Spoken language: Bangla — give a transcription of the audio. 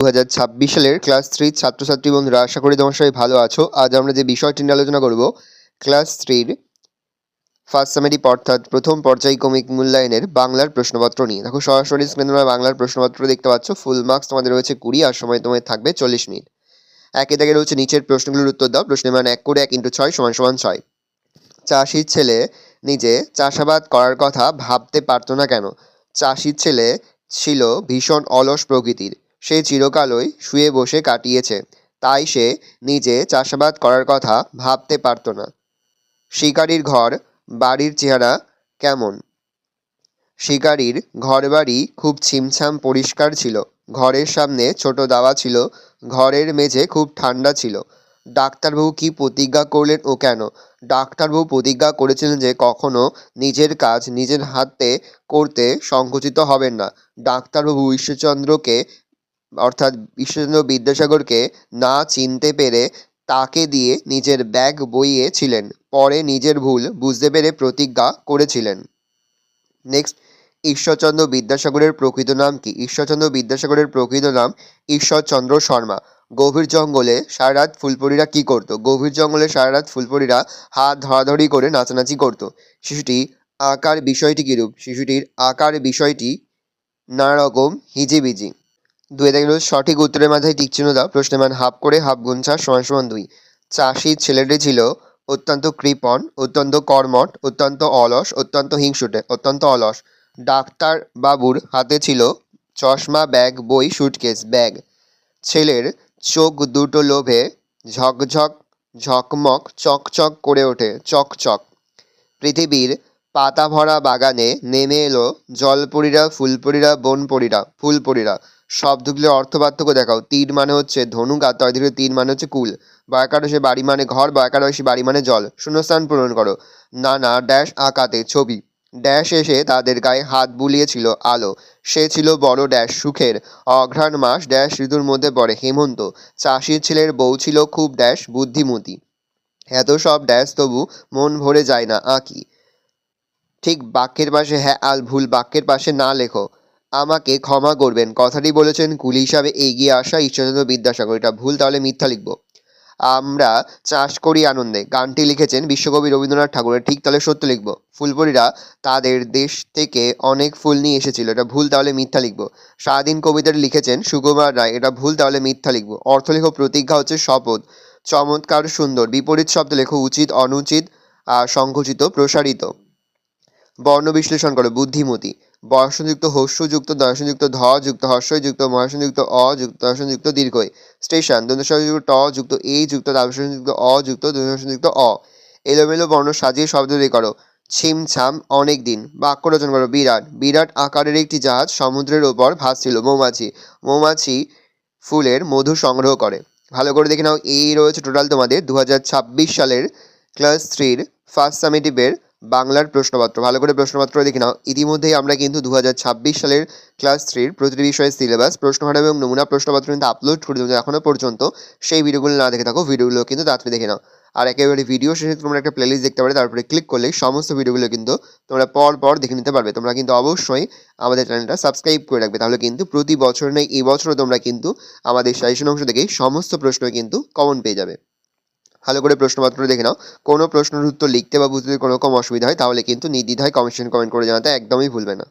2026 সালের ক্লাস 3 ছাত্রছাত্রী বন্ধুরা, আশা করি তোমার সবাই ভালো আছো। আজ আমরা যে বিষয়টি নিয়ে আলোচনা করব, ক্লাস 3 ফার্স্ট সামেটিভ অর্থাৎ প্রথম পর্যায়ক্রমিক মূল্যায়নের বাংলার প্রশ্নপত্র নিয়ে। দেখো, সরাসরি স্ক্রিনে তোমরা বাংলার প্রশ্নপত্র দেখতে পাচ্ছ। ফুল মার্কস তোমাদের রয়েছে 20 আর সময় তোমাদের থাকবে 40 মিনিট। একে দাগে রয়েছে নিচের প্রশ্নগুলোর উত্তর দাও। প্রশ্নের মান 1 করে 1 × 6 = 6। চাষির ছেলে নিজে চাষাবাদ করার কথা ভাবতে পারত না কেন? চাষির ছেলে ছিল ভীষণ অলস প্রকৃতির। সে চিরকালই শুয়ে বসে কাটিয়েছে, তাই সে নিজে চাষাবাদ করার কথা ভাবতে পারত না। শিকারির ঘর বাড়ির চেহারা কেমন? শিকারির ঘরবাড়ি খুব ছিমছাম পরিষ্কার ছিল। ঘরের সামনে ছোট দাওয়া ছিল। ঘরের মেঝে খুব ঠান্ডা ছিল। ডাক্তারবাবু কি প্রতিজ্ঞা করলেন ও কেন? ডাক্তারবাবু প্রতিজ্ঞা করেছিলেন যে কখনো নিজের কাজ নিজের হাতে করতে সংকুচিত হবেন না। ডাক্তারবাবু ঈশ্বরচন্দ্রকে অর্থাৎ ঈশ্বরচন্দ্র বিদ্যাসাগরকে না চিনতে পেরে তাকে দিয়ে নিজের ব্যাগ বইয়েছিলেন। পরে নিজের ভুল বুঝতে পেরে প্রতিজ্ঞা করেছিলেন। নেক্সট, ঈশ্বরচন্দ্র বিদ্যাসাগরের প্রকৃত নাম কি? ঈশ্বরচন্দ্র বিদ্যাসাগরের প্রকৃত নাম ঈশ্বরচন্দ্র শর্মা। গভীর জঙ্গলে সারা রাত ফুলপরীরা কি করতো? গভীর জঙ্গলে সারা রাত ফুলপরীরা হাত ধরাধরি করে নাচানাচি করতো। শিশুটি আঁকার বিষয়টি কিরূপ? শিশুটির আঁকার বিষয়টি নানা রকম হিজিবিজি। 2 গেল সঠিক উত্তরের মাথায় টিক চিহ্ন দাও। প্রশ্নের মান হাফ করে হাফ গুণ 4 = 2। চাষির ছেলেটি ছিল অত্যন্ত কৃপণ, অত্যন্ত কর্মঠ, অত্যন্ত অলস, অত্যন্ত হিংসুটে। অত্যন্ত অলস। ডাক্তার বাবুর হাতে ছিল চশমা, ব্যাগ, বই, সুটকেস, ব্যাগ। ছেলের চোখ দুটো লোভে ঝকঝক ঝকমক চকচক করে ওঠে, চকচক। পৃথিবীর পাতা ভরা বাগানে নেমে এলো জলপরীরা, ফুলপরীরা, বনপরীরা, ফুলপরীরা। শব্দগুলোর অর্থ পার্থক্য দেখাও। তীর মানে হচ্ছে ধনুক, আর তয় তীর মানে হচ্ছে কুল। বয়াকারসে বাড়ি মানে ঘর, বয়াকারসে বাড়ি মানে জল। শূন্যস্থান পূরণ করো। নানা ড্যাশ আঁকাতে ছবি। ড্যাশ এসে তাদের গায়ে হাত বুলিয়েছিল আলো। সে ছিল বড় ড্যাশ সুখের। অঘ্রাণ মাস ড্যাশ ঋতুর মধ্যে পড়ে, হেমন্ত। চাষির ছেলের বউ ছিল খুব ড্যাশ বুদ্ধিমতী। এত সব ড্যাশ তবু মন ভরে যায় না, আঁকি। ঠিক বাক্যের পাশে হ্যাঁ আর ভুল বাক্যের পাশে না লেখো। আমাকে ক্ষমা করবেন কথাটি বলেছেন কুলি হিসাবে এগিয়ে আসা ঈশ্বরচন্দ্র বিদ্যাসাগর। এটা ভুল, তাহলে মিথ্যা লিখব। আমরা চাষ করি আনন্দে গানটি লিখেছেন বিশ্বকবি রবীন্দ্রনাথ ঠাকুরের। ঠিক, তাহলে সত্য লিখব। ফুলপরীরা তাদের দেশ থেকে অনেক ফুল নিয়ে এসেছিল। এটা ভুল, তাহলে মিথ্যা লিখব। স্বাধীন কবিতাটি লিখেছেন সুকুমার রায়। এটা ভুল, তাহলে মিথ্যা লিখব। অর্থ লেখো। প্রতিজ্ঞা হচ্ছে শপথ। চমৎকার, সুন্দর। বিপরীত শব্দ লেখো। উচিত, অনুচিত, সংকুচিত, প্রসারিত। বর্ণ বিশ্লেষণ করো। বুদ্ধিমতী। বর্ষযুক্ত হস্যযুক্ত দর্শনযুক্ত ধ যুক্ত হর্ষযুক্ত মহাসনযুক্ত অ যুক্ত দর্শনযুক্ত দীর্ঘই। স্টেশন দন্তস্বরযুক্ত ট যুক্ত এ যুক্ত তালবর্ষযুক্ত অ যুক্ত দন্তস্বরযুক্ত অ। এলোমেলো বর্ণ সাজিয়ে শব্দ তৈরি করো। ছিমছাম, অনেক দিন। বাক্য রচনা করো। বিরাট। বিরাট আকারের একটি জাহাজ সমুদ্রের ওপর ভাসছিল। মৌমাছি। মৌমাছি ফুলের মধু সংগ্রহ করে। ভালো করে দেখে নাও। এই রয়েছে টোটাল তোমাদের 2026 সালের ক্লাস 3 ফার্স্ট সামেটিভের বাংলার প্রশ্নপত্র। ভালো করে প্রশ্নপত্র দেখে নাও। ইতিমধ্যেই আমরা কিন্তু 2026 সালের ক্লাস 3 প্রতিটি বিষয়ের সিলেবাস, প্রশ্নকাঠামো এবং নমুনা প্রশ্নপত্র কিন্তু আপলোড করে দেবো। এখনও পর্যন্ত সেই ভিডিওগুলো না দেখে থাকো, ভিডিওগুলো কিন্তু তাড়াতাড়ি দেখে নাও। আর একেবারে ভিডিও শেষে তোমরা একটা প্লেলিস্ট দেখতে পারবে, তারপরে ক্লিক করলেই সমস্ত ভিডিওগুলো কিন্তু তোমরা পর দেখে নিতে পারবে। তোমরা কিন্তু অবশ্যই আমাদের চ্যানেলটা সাবস্ক্রাইব করে রাখবে, তাহলে কিন্তু প্রতি বছর নেই এই বছরও তোমরা কিন্তু আমাদের সাজেশন অংশ থেকে সমস্ত প্রশ্ন কিন্তু কমন পেয়ে যাবে। ভালো করে প্রশ্নপত্র দেখে নাও। কোনো প্রশ্নের উত্তর লিখতে বা বুঝতে কোনো রকম অসুবিধা হয় তাহলে কিন্তু নির্দ্বিধায় কমেন্ট করে জানাতে একদমই ভুলবে না।